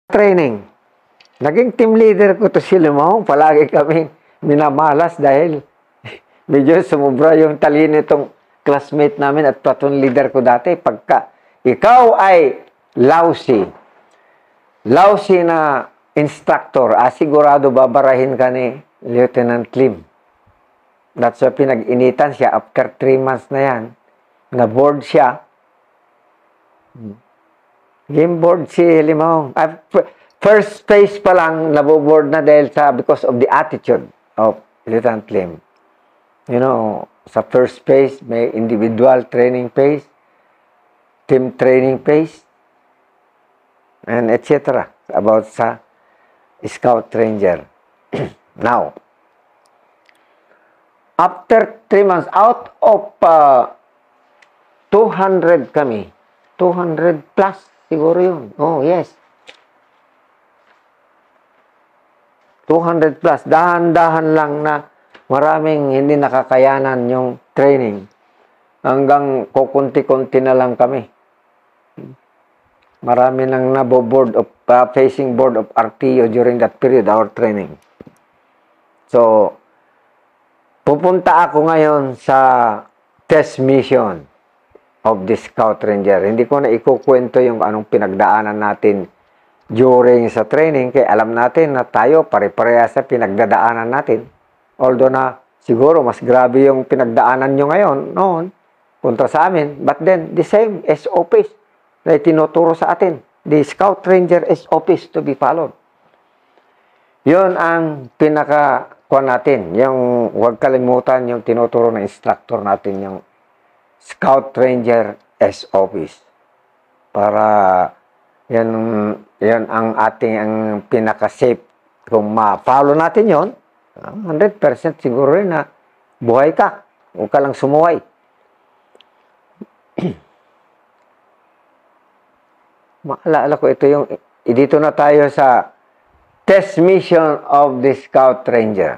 training. Naging team leader ko to si Limong. Palagi kami minamalas dahil medyo sumubra yung talino itong classmate namin at platoon leader ko dati. Pagka ikaw ay lousy na instructor, sigurado babarahin ka ni Lieutenant Lim. That's why pinag-initan siya. After 3 months na yan, na-board siya. Game board si Limong. First phase pa lang, naboboard na dahil because of the attitude of Lieutenant Lim. You know, sa first phase, may individual training phase, team training phase, and etc. About sa Scout Ranger. Now, after 3 months, out of 200 kami, 200 plus siguro yun. Oh, yes. 200 plus. Dahan-dahan lang na maraming hindi nakakayanan yung training. Hanggang kukunti-kunti na lang kami. Marami nang naboboard of facing board of RTO during that period, our training. So, pupunta ako ngayon sa test mission of the Scout Ranger. Hindi ko na ikukwento yung anong pinagdaanan natin during sa training, kaya alam natin na tayo pare-pareha sa pinagdadaanan natin. Although na siguro mas grabe yung pinagdaanan nyo ngayon, noon, kontra sa amin. But then, the same SOPs na itinuturo sa atin. The Scout Ranger SOPs to be followed. Yun ang pinaka-kuha natin. Yung huwag kalimutan yung tinuturo ng instructor natin, yung Scout Ranger SOPs. Para yan ang ating pinaka-safe. Kung ma-follow natin yon, 100% siguro rin na buhay ka. Huwag ka lang sumuway. Maalala ko ito yung, dito na tayo sa test mission of the Scout Ranger.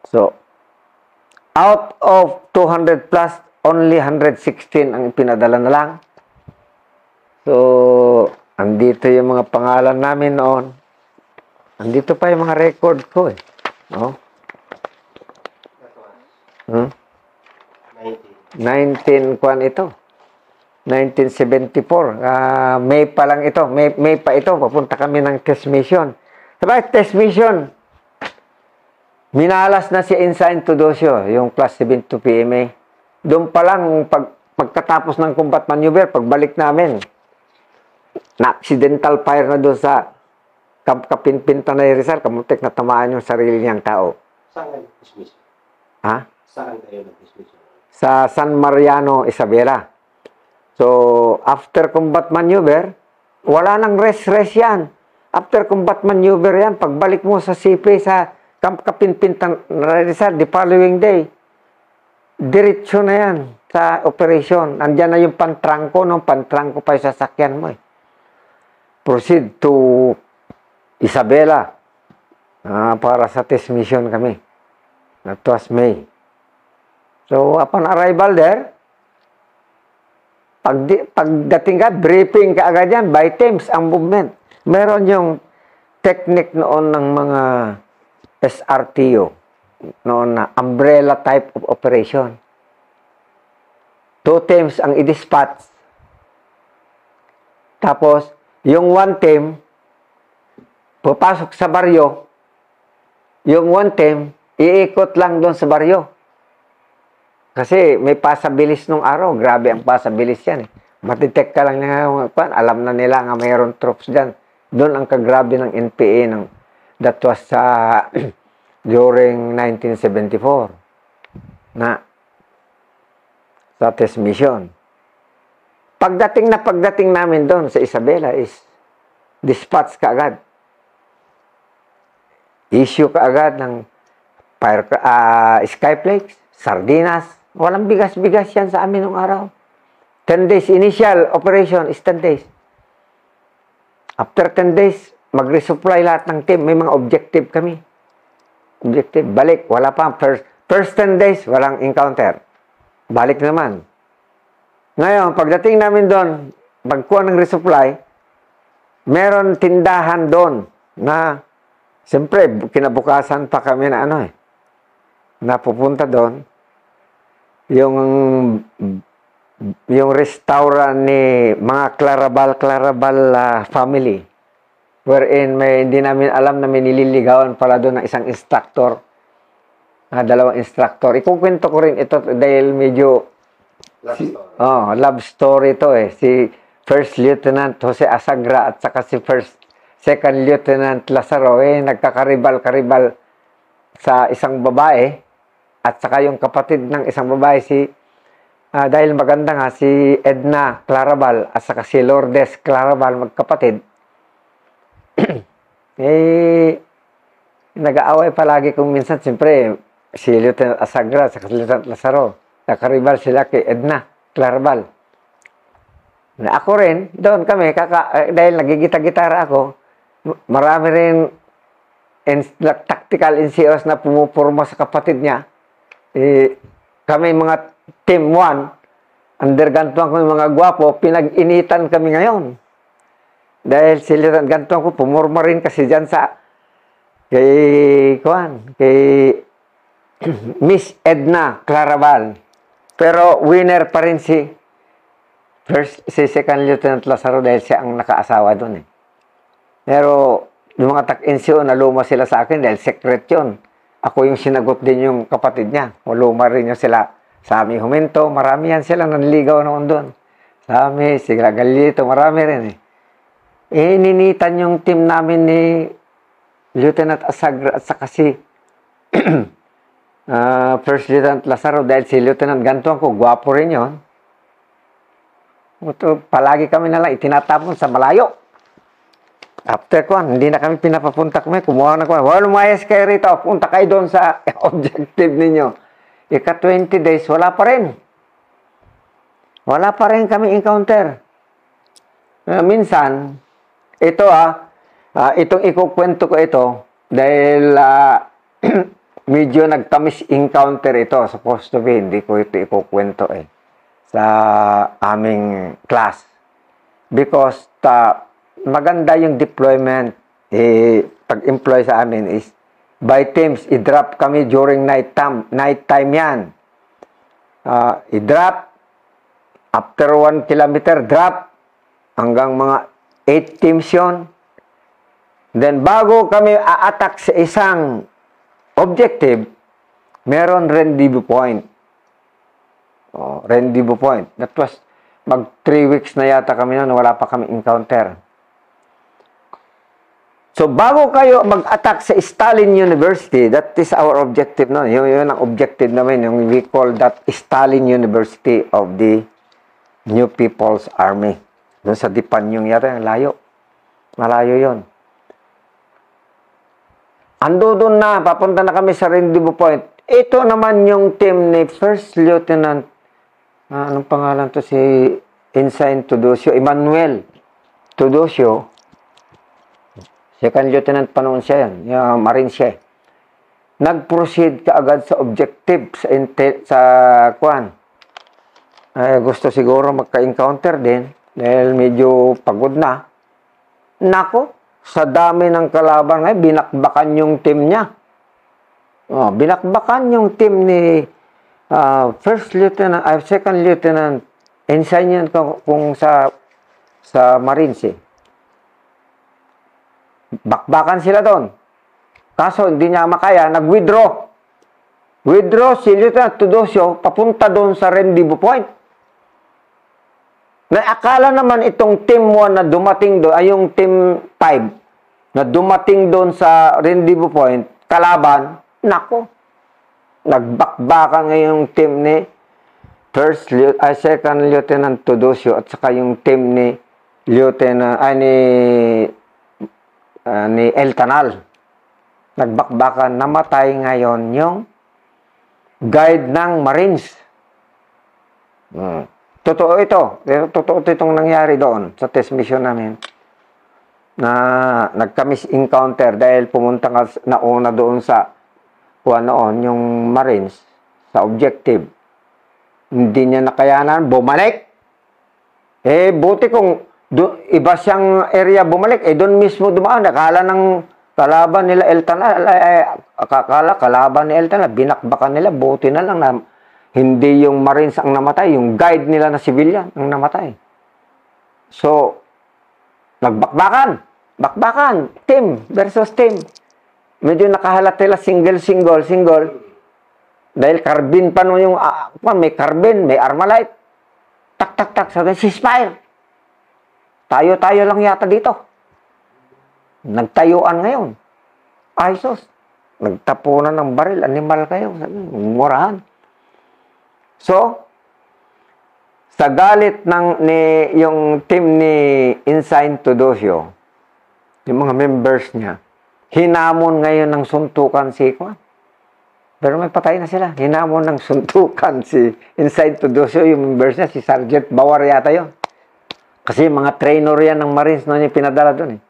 So, out of 200 plus, only 116 ang pinadala na lang. So, andito yung mga pangalan namin noon. Andito pa yung mga record ko eh. No? 19 kwan ito. 1974. May pa lang ito. May pa ito. Papunta kami ng test mission. Diba, test mission. Minalas na si Ensign Tudosio, yung class 7 to PMA. Doon pa lang, pagkatapos ng combat maneuver, pagbalik namin, na-accidental fire na doon sa kapinpinta na Rizal, kamuntik na tamaan yung sarili niyang tao. Saan kayo nag-dismiss? Ha? Saan kayo nag-dismiss? Sa San Mariano, Isabela. So, after combat maneuver, wala nang rest yan. After combat maneuver yan, pagbalik mo sa CP sa kapinpinta na Rizal, the following day, diretso na yan sa operation. Andiyan na yung pantrangko, no? Pantrangko pa yung sasakyan mo eh. Proceed to Isabela para sa test mission kami. That was May. So, upon arrival there, pagdating ka, briefing ka agad yan, by teams ang movement. Meron yung technique noon ng mga SRTO, noon na umbrella type of operation. 2 teams ang i-dispatch. Tapos, yung 1 team, papasok sa baryo, yung 1 team, iikot lang doon sa baryo. Kasi may pasabilis nung araw. Grabe ang pasabilis yan eh. Matitect ka lang nga, alam na nila nga mayroon troops dyan. Doon ang kagrabe ng NPA that was during 1974 na sa test mission. Pagdating namin doon sa Isabela is dispatch ka agad. Issue ka agad ng skyflakes, sardinas. Walang bigas-bigas yan sa amin nung araw. 10 days. Initial operation is 10 days. After 10 days, mag-resupply lahat ng team. May mga objective kami. Objective. Balik. Wala pa. First 10 days, walang encounter. Balik naman. Ngayon, pagdating namin doon, pagkuha ng resupply, meron tindahan doon na, siyempre, kinabukasan pa kami na napupunta doon. Yung restaurant ni mga Clarabal family, wherein hindi namin alam na may nililigawan pala doon ng isang instructor, dalawang instructor. Ikukwento ko rin ito dahil medyo love story to si First Lieutenant Jose Asagra at saka si Second Lieutenant Lazaro nagkakaribal-karibal sa isang babae at saka yung kapatid ng isang babae dahil maganda nga si Edna Clarabal at saka si Lourdes Clarabal magkapatid. Nag-aaway palagi kung minsan siyempre si Lieutenant Asagra at saka si Lieutenant Lazaro nakaribal sila kay Edna Clarabal. Na ako rin, doon kami, dahil nagigita-gitara ako, marami rin tactical NCOs na pumupurma sa kapatid niya. Kami mga Team 1, undergantuan kami mga gwapo, pinag-initan kami ngayon. Dahil sila gantuan ko, pumurma rin kasi dyan kay Miss Edna Clarabal. Pero winner pa rin si Second Lieutenant Lazaro dahil siya ang nakaasawa doon Pero yung mga TAC-NCO na luma sila sa akin dahil secret yun. Ako yung sinagot din yung kapatid niya. Luma rin yung sila. Sa amin huminto, marami yan sila nanligaw noon doon. Sa amin, sila Galito, marami rin Ninitan yung team namin ni Lieutenant Asagra at saka si First Lieutenant Lazaro dahil si Lieutenant Gantuan ko, gwapo rin yun. Palagi kami nalang itinatapon sa malayo. After hindi na kami pinapapunta kumuha na lumayas kayo rito, punta kayo doon sa objective ninyo. Ika-20 days, wala pa rin. Wala pa rin kami encounter. Minsan, ito itong ikukwento ko ito, dahil medyo nagtamis encounter ito, supposed to be, hindi ko ito ikukwento sa aming class. Because maganda yung deployment. Pag-employ sa amin is by teams. I-drop kami during night time yan. I-drop. After 1 kilometer, drop. Hanggang mga 8 teams yun. Then, bago kami a-attack sa isang objective, meron rendezvous point. Rendezvous point. That was mag 3 weeks na yata kami na wala pa kami encounter. So, bago kayo mag-attack sa Stalin University, that is our objective. Yun ang objective namin. Yung we call that Stalin University of the New People's Army. Doon sa Dipanyong yata, layo. Malayo yun. Ando doon na, papunta na kami sa rendezvous point. Ito naman yung team ni First Lieutenant, anong pangalan to, si Ensign Tudosio, Emmanuel Tudosio. Second Lieutenant pa noon siya yan, yung Marine siya. Nag-proceed kaagad sa objective, sa kwan. Gusto siguro magka-encounter din, dahil medyo pagod na. Nako, sa dami ng kalaban ngayon, binakbakan yung team niya. Binakbakan yung team ni First Lieutenant, Second Lieutenant, Ensign yan kung sa Marines Bakbakan sila doon. Kaso hindi niya makaya, nag-withdraw. Withdraw si Lieutenant Tudosio papunta doon sa rendezvous point. Akala naman itong team 1 na dumating doon, ay yung team 5 na dumating doon sa rendezvous point, kalaban, nako, nagbakbakan ngayong team ni Second Lieutenant Tudosio at saka yung team ni ni El Canal. Nagbakbakan, namatay ngayon yung guide ng Marines. Totoo ito. Totoo itong nangyari doon sa test mission namin. Na nagka-misencounter dahil pumunta nga nauna doon sa yung Marines sa objective. Hindi niya nakayanan, bumalik. Buti kung Iba siyang area bumalik. Doon mismo dumaan. Akala ng kalaban nila Eltan, akala kalaban ni Eltan, binakbakan nila, buti na lang na hindi yung Marines ang namatay, yung guide nila na civilian ang namatay. So, bakbakan, team versus team. Medyo nakahalat nila single. Dahil carbine pa no yung, may carbine, may Armalite. Tak, sabi, ceasefire. Tayo lang yata dito. Nagtayuan ngayon. Isos. Nagtapunan ng baril. Animal kayo. Murahan. So, sa galit yung team ni Ensign Teodosio, yung mga members niya, hinamon ngayon ng suntukan si Kwan. Pero may patay na sila. Hinamon ng suntukan si Ensign Teodosio, yung members niya, si Sergeant Bawar yata yun. Kasi mga trainer yan ng Marines na niya pinadala doon eh.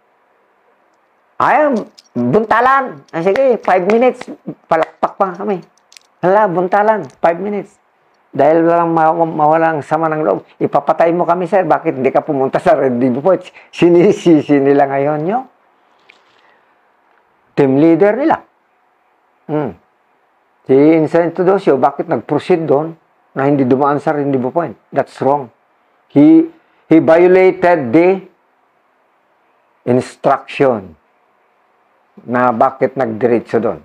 Buntalan. Sige, 5 minutes. Palakpak pa kami. Buntalan. 5 minutes. Dahil lang mawalang sama ng loob. Ipapatay mo kami, sir. Bakit hindi ka pumunta sa Rendezvous Point? Sinisisi nila ngayon nyo. Team leader nila. Si Ensign Teodosio, bakit nag-proceed doon na hindi dumaan sa Rendezvous Point? That's wrong. He violated the instruction na bakit nagdiretso doon.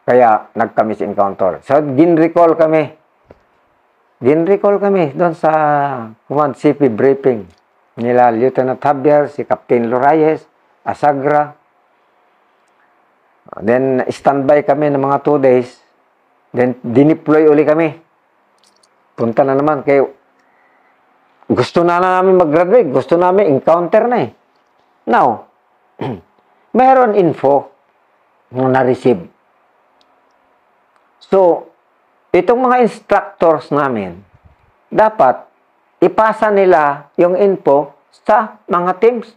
Kaya nagkamis encounter. So, gin-recall kami doon sa Command CP briefing nila Lieutenant Javier, si Captain Lorayes, Asagra. Then, standby kami ng mga 2 days. Then, dineploy uli kami. Punta na naman kayo. Gusto na namin mag-graduate. Gusto namin encounter na eh. Now, mayroon info na na-receive. So, itong mga instructors namin, dapat ipasa nila yung info sa mga teams.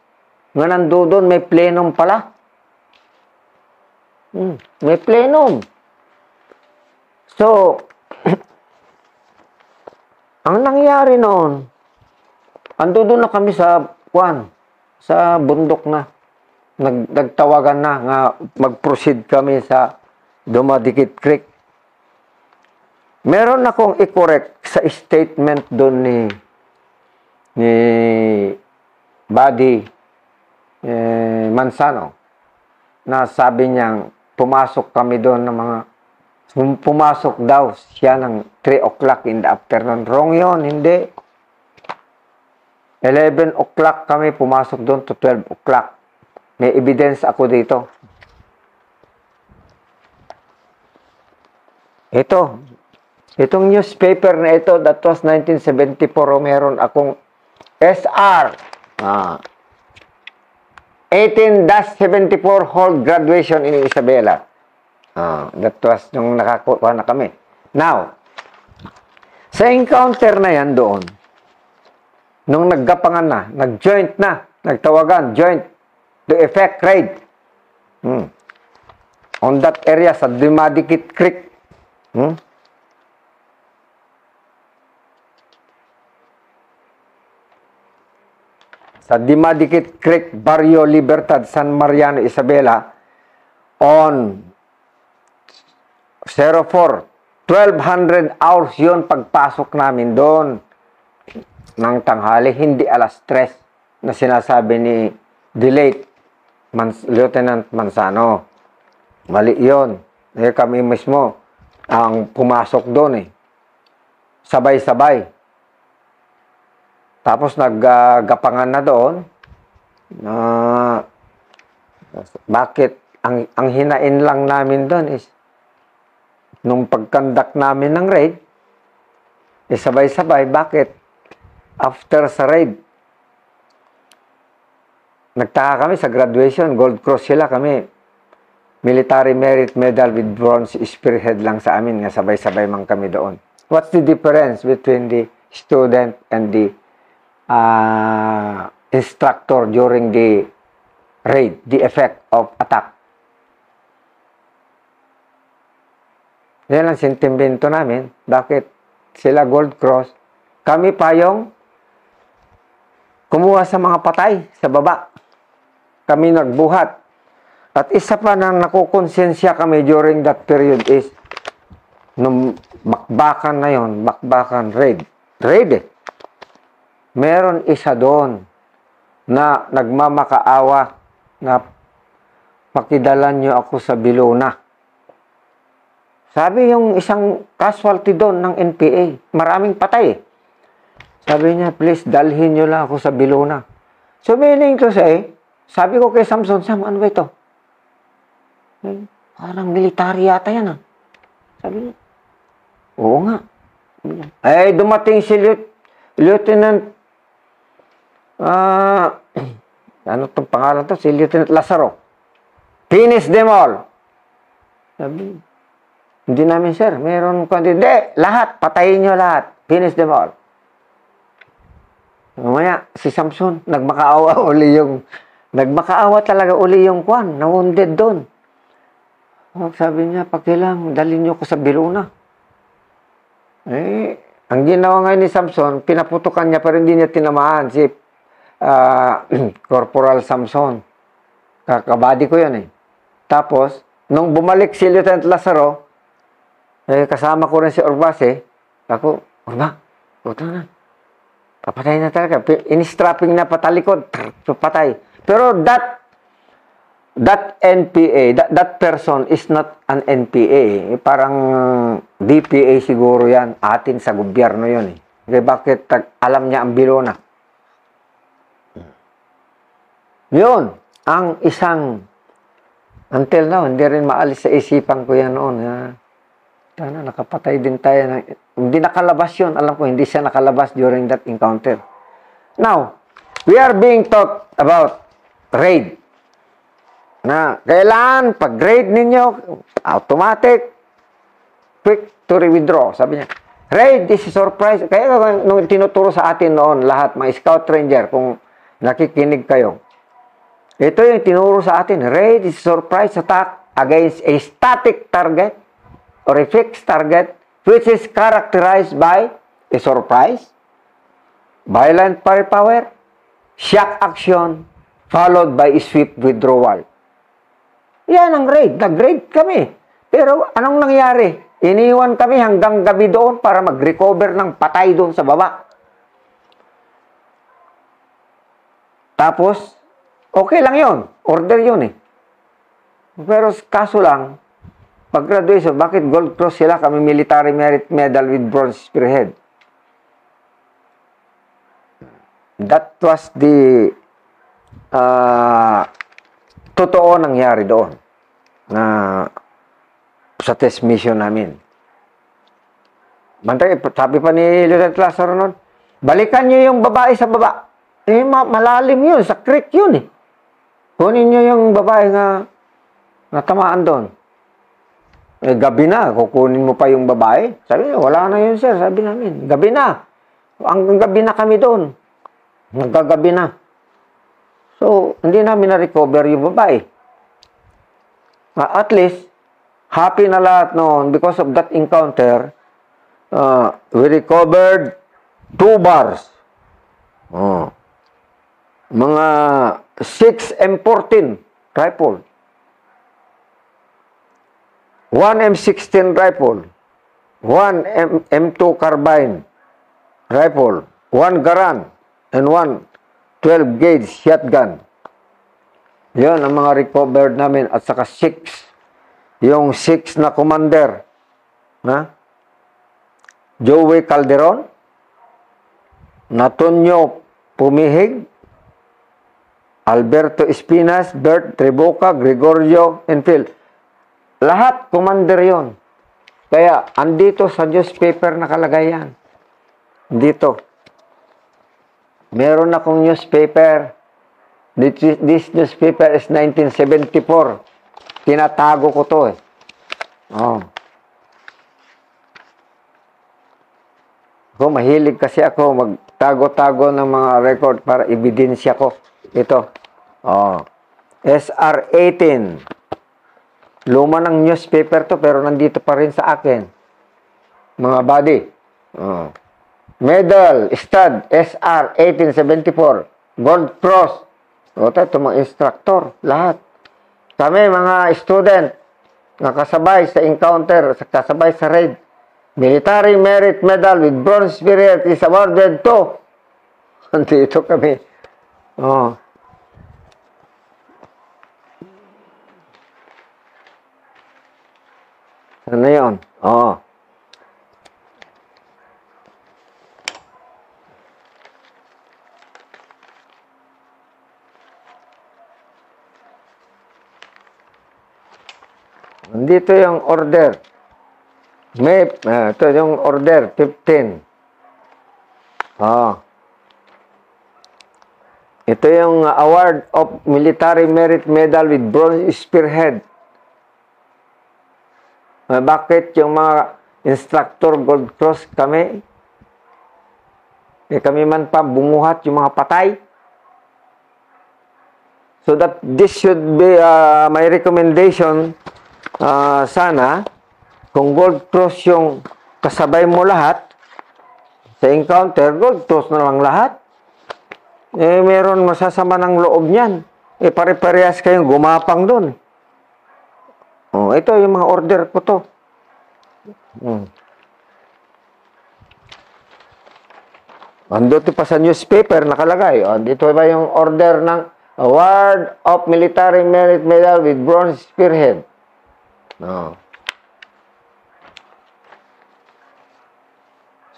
Nga nandoon, may plenum pala. May plenum. So, ang nangyari noon, andoon na kami sa bundok na. Nagtawagan na nga mag-proceed kami sa Dumadikit Creek. Meron akong i-correct sa statement doon ni Buddy Mansano na sabi niyang pumasok kami doon ng pumasok daw siya ng 3 o'clock in the afternoon. Wrong yun, hindi. 11 o'clock kami pumasok doon to 12 o'clock. May evidence ako dito. Itong newspaper na ito, that was 1974, meron akong SR 18-74 hold graduation in Isabela. That was nung nakakuha na kami. Now, sa encounter na yan doon, nung naggapangan na, nag-joint na, nagtawagan, joint to effect raid. On that area sa Dumadikit Creek. Sa Dumadikit Creek, Barrio Libertad, San Mariano, Isabela, on 04, 1200 hours yun pagpasok namin doon ng tanghali, hindi alas 3 na sinasabi ni late Lieutenant Mansano. Mali yun. Kami mismo ang pumasok doon eh. Sabay-sabay. Tapos naggapangan na doon. Bakit? Ang hinain lang namin doon is nung pagkandak namin ng raid, sabay-sabay. Bakit? After sa raid, nagtaka kami sa graduation, Gold Cross sila, kami Military Merit Medal with Bronze Spearhead lang sa amin, nga sabay-sabay man kami doon. What's the difference between the student and the instructor during the raid, the effect of attack? Yan ang sentimbento namin. Bakit sila Gold Cross? Kami pa yung kumuha sa mga patay sa baba. Kami nagbuhat. At isa pa na nakukonsensya kami during that period is nung bakbakan na yon, bakbakan, raid. Raid eh. Meron isa doon na nagmamakaawa na pakidalan nyo ako sa Bilona. Sabi yung isang casualty doon ng NPA, maraming patay. Sabi niya, please, dalhin nyo lang ako sa Bilona. So, meaning to say, sabi ko kay Samson, Sam, ano ba ito? Parang military yata yan, ah. Sabi niya, oo nga. Eh, dumating si Lieutenant, ano itong pangalan to? Si Lieutenant Lazaro. Finish them all. Sabi, hindi namin, sir. Meron kundi. Hindi, lahat. Patayin nyo lahat. Finish them all. Mamaya, si Samson, nagmakaawa talaga uli yung kwan. Na-wounded doon. Sabi niya, pakilang, dalhin nyo ko sa Bilona. Eh, ang ginawa ngayon ni Samson, pinaputukan niya pero hindi niya tinamaan si Corporal Samson. Kakabady ko yan eh. Tapos, nung bumalik si Lieutenant Lazaro, kasama ko rin si Urbase, ako, Urba, puto na. Papatay na talaga. In-strapping na patalikod, patay. Pero that NPA, that person is not an NPA. Parang DPA siguro yan. Atin sa gobyerno yun eh. Okay, bakit alam niya ang Bilona? Yun. Ang isang, until now, hindi rin maalis sa isipan ko yan noon. Sana nakapatay din tayo. Hindi nakalabas yun. Alam ko, hindi siya nakalabas during that encounter. Now, we are being taught about raid. Na kailangan pag-grade ninyo, automatic, quick to withdraw. Sabi niya, raid is a surprise. Kaya nung tinuturo sa atin noon, lahat, mga scout ranger, kung nakikinig kayo, ito yung tinuro sa atin, raid is a surprise attack against a static target or a fixed target which is characterized by a surprise, violent firepower, shock action, followed by a swift withdrawal. Yan ang raid. Nag-raid kami. Pero anong nangyari? Iniwan kami hanggang gabi doon para mag-recover ng patay doon sa baba. Tapos, okay lang yun. Order yun eh. Pero kaso lang, pag-graduation, bakit Gold Cross sila? Kami Military Merit Medal with Bronze Spearhead. That was the totoo nangyari doon na sa test mission namin. Bantay, sabi pa ni Lieutenant Lazaro noon, balikan nyo yung babae sa baba. Eh, malalim yun, sa creek yun eh. Kunin nyo yung babae na natamaan doon. Eh, gabi na, kukunin mo pa yung babae. Sabi niya, wala na yun sir, sabi namin. Gabi na. Hanggang gabi na kami doon. Nagkagabi na. So, hindi namin na-recover yung babae. At least, happy na lahat noon because of that encounter. We recovered 2 bars. Mga 6 M14 rifle. 1 M16 rifle. 1 M2 carbine rifle. 1 Garand. And 1 12-gauge shotgun. Yan ang mga recovered namin. At saka 6. Yung 6 na commander. Joey Calderon. Natonyo Pumihig. Alberto Espinas. Bert Triboca. Gregorio Enfield. Lahat commander yon. Kaya andito sa newspaper nakalagay yan. Dito. Meron akong newspaper. This newspaper is 1974. Tinatago ko to eh. Mahilig kasi ako magtago-tago ng mga record para ebidensya ko. Ito. SR 18. Luma ng newspaper to pero nandito pa rin sa akin. Mga buddy. Medal, stud, SR 1874. Gold Cross. O, ito mga instructor, lahat. Kami, mga student, nakasabay sa encounter, kasabay sa raid. Military Merit Medal with Bronze Spirit is awarded to. Andito kami. Oh. Ano yun? Oh. Nandito yung order. Ito yung order, 15. Oh. Ito yung award of Military Merit Medal with Bronze Spearhead. Bakit yung mga instructor Gold Cross kami? Kami man pa bumuhat yung mga patay. So that this should be my recommendation. Sana, kung Gold Cross yung kasabay mo lahat, sa encounter, Gold Cross na lang lahat. Meron masasama ng loob niyan. Pare-parehas kayong gumapang dun. Oh, ito yung mga order ko to. Andito pa sa newspaper nakalagay. Dito ba yung order ng Award of Military Merit Medal with Bronze Spearhead. No.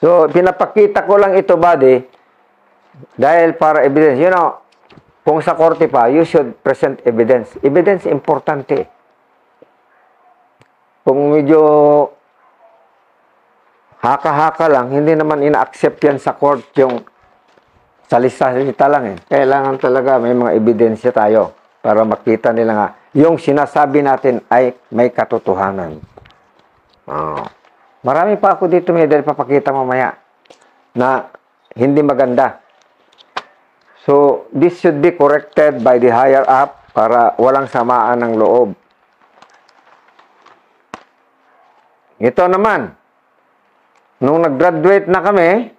So, pinapakita ko lang ito, buddy, dahil para evidence. You know, kung sa korte pa, you should present evidence. Evidence, importante. Kung medyo haka-haka lang, hindi naman ina-accept yan sa court yung salita lang eh. Kailangan talaga may mga ebidensya tayo para makita nila nga yung sinasabi natin ay may katotohanan. Marami pa ako dito may dahil papakita mamaya na hindi maganda. So, this should be corrected by the higher up para walang samaan ng loob. Ito naman, nung nag-graduate na kami,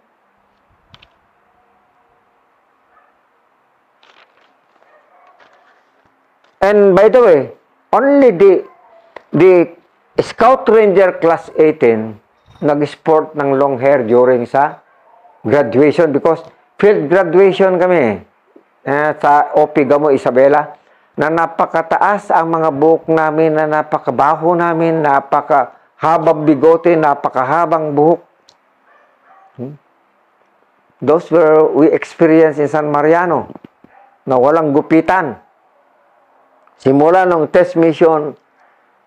and by the way, only the Scout Ranger Class 18 nag-sport ng long hair during sa graduation because field graduation kami sa OP Gamo Isabela na napakataas ang mga buhok namin, na napakabaho namin, napakahabang bigote, napakahabang buhok. Those were we experienced in San Mariano na walang gupitan. Simula ng test mission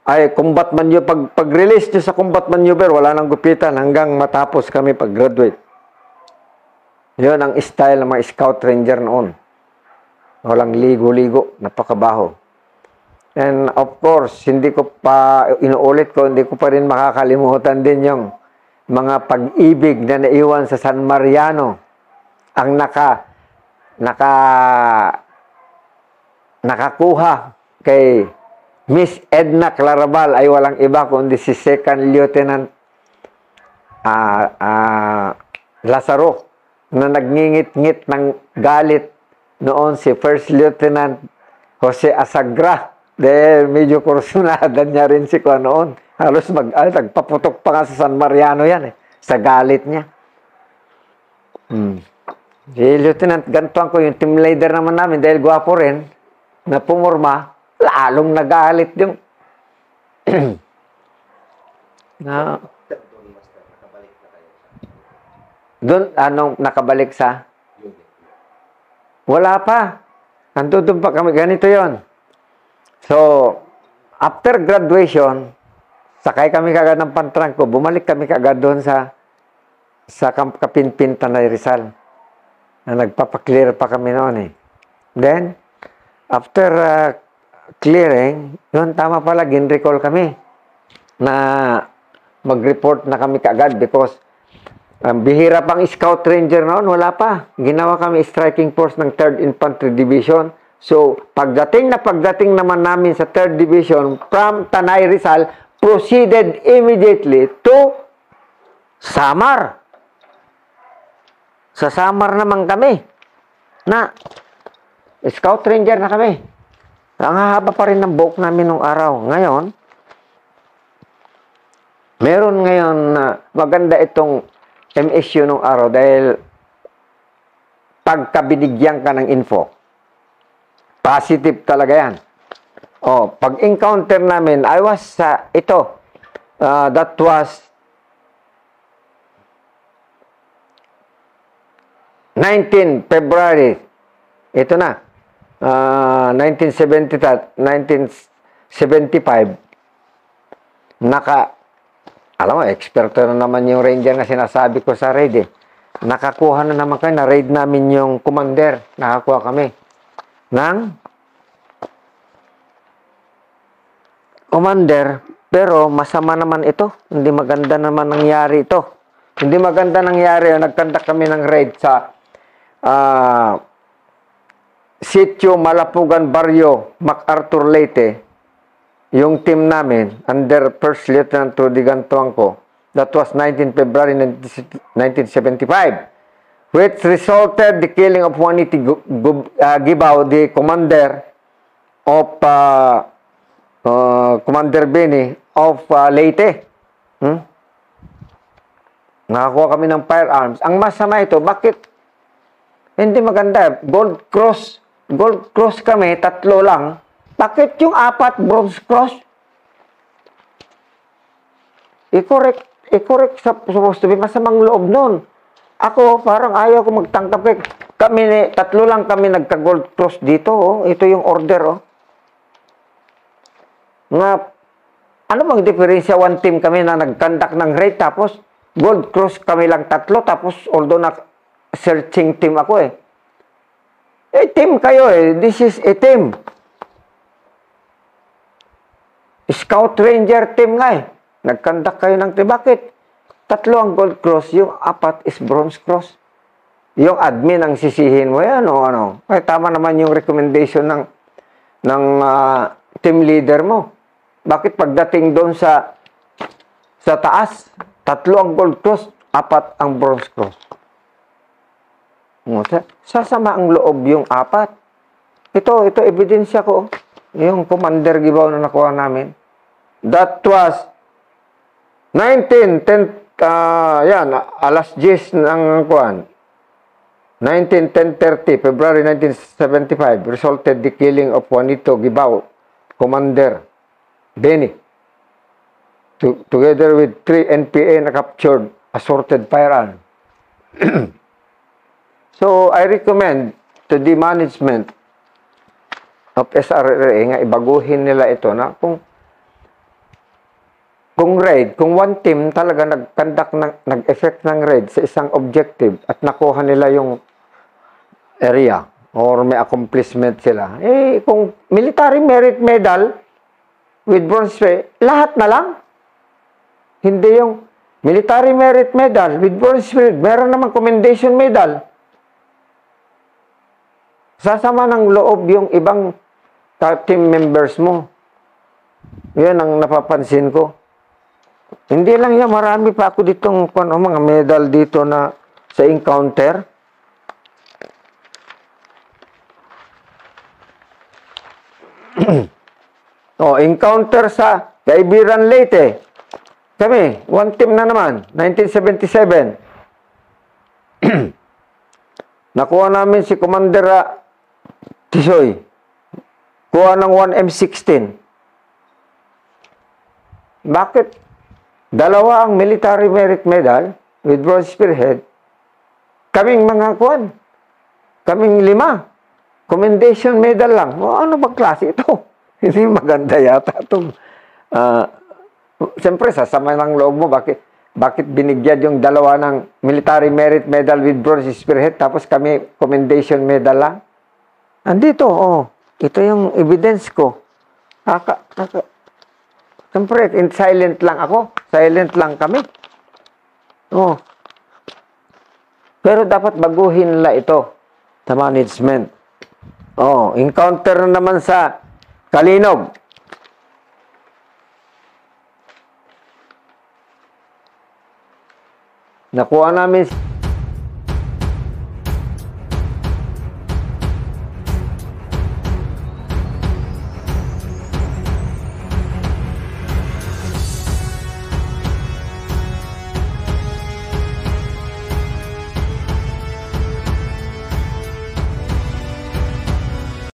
ay combat maneuver, pag-release nyo sa combat maneuver, wala nang gupitan hanggang matapos kami pag-graduate. Yun ang style ng mga Scout Ranger noon. Walang ligo-ligo, napakabaho. And of course, hindi ko pa, inuulit ko, hindi ko pa rin makakalimutan din yung mga pag-ibig na naiwan sa San Mariano. Ang nakakuha kay Miss Edna Clarabal ay walang iba kundi si Second Lieutenant Lazaro na nagngingit-ngit ng galit noon si First Lieutenant Jose Asagra. Dahil medyo kursunada niya rin si Kuya noon. Halos nagpaputok pa nga sa San Mariano yan sa galit niya. Si Lieutenant Gantuan ko, yung team leader naman namin, dahil gwapo rin, na pumurma, lalong nagalit yung doon, anong nakabalik sa? Wala pa. Nandun pa kami. Ganito yon. So, after graduation, sakay kami kagad ng pantrangko, bumalik kami kagad doon sa Kapinpin, Tanay Rizal. Na nagpapaklear pa kami noon eh. Then, after clearing, yun, tama pala, gin-recall kami na mag-report na kami kaagad because bihira pang Scout Ranger noon, wala pa. Ginawa kami striking force ng 3rd Infantry Division. So, pagdating naman namin sa 3rd Division from Tanay Rizal, proceeded immediately to Samar. Sa Samar naman kami. na Scout Ranger na kami. Ang hahaba pa rin ng buhok namin nung araw. Ngayon, meron ngayon na maganda itong MSU nung araw dahil pagka binigyan ka ng info, positive talaga yan. Oh, pag-encounter namin, I was sa that was 19 February. Ito na. 1975. Alam mo, eksperto na naman yung ranger na sinasabi ko sa raid eh. Nakakuha na naman kayo, na-raid namin yung commander. Nakakuha kami ng commander, pero masama naman ito. Hindi maganda naman nangyari ito. Hindi maganda nangyari. Nagkanta kami ng raid sa Sitio Malapugan Barrio, MacArthur Leyte. Yung team namin, under First Lieutenant Rudy Gantuangco, that was 19 February 1975, which resulted the killing of Juaniti Gibao, the commander of Commander Benny of Leyte. Nakakuha kami ng firearms. Ang masama ito, bakit hindi maganda? Gold Cross kami, 3 lang. Bakit yung 4 Bronze Cross? I-correct supposed to be, masamang loob nun. Ako, parang ayaw ko magtangkap. Kami, 3 lang kami nagka-Gold Cross dito. Oh. Ito yung order. Oh. Ano bang diferensya? One team kami na nag-conduct ng raid, tapos Gold Cross kami lang 3, tapos although searching team ako eh. Team kayo eh. This is a team. Scout Ranger team nga eh. Nag-conduct kayo ng team. Bakit? 3 ang Gold Cross, yung 4 is Bronze Cross. Yung admin ang sisihin mo, ano. Ay, tama naman yung recommendation ng team leader mo. Bakit pagdating doon sa taas, 3 ang Gold Cross, 4 ang Bronze Cross? Sasama ang loob yung 4. Ito ebidensya ko. Yung Commander Gibao na nakuha namin. That was 10 ng kuhan. 10:30, February 1975, resulted the killing of Juanito Gibao, Commander Benny. Together with 3 NPA na captured assorted firearm. So, I recommend to the management of SRRA nga ibaguhin nila ito na kung raid, kung one team talaga nag-effect ng raid sa isang objective at nakuha nila yung area or may accomplishment sila, kung military merit medal with bronze medal, lahat na lang. Hindi yung military merit medal with bronze medal, meron naman commendation medal. Sasama ng loob yung ibang team members mo. Yan ang napapansin ko. Hindi lang yan, marami pa ako ditong mga medal dito na sa encounter. Encounter sa Kaibiran Leyte. Kami, one team na naman, 1977. Nakuha namin si Commander Tisoy. Kuha ng 1M16. Bakit? 2 ang military merit medal with bronze spearhead. Kaming mga kuwan. Kaming 5. Commendation medal lang. Ano ba klase ito? Hindi maganda yata itong siyempre, sasama ng loob mo. Bakit binigyan yung 2 ng military merit medal with bronze spearhead tapos kami commendation medal lang? Andito, ito yung evidence ko. Siyempre, silent lang ako. Silent lang kami. Pero dapat baguhin nila ito sa management. Encounter naman sa Kalinog. Nakuha namin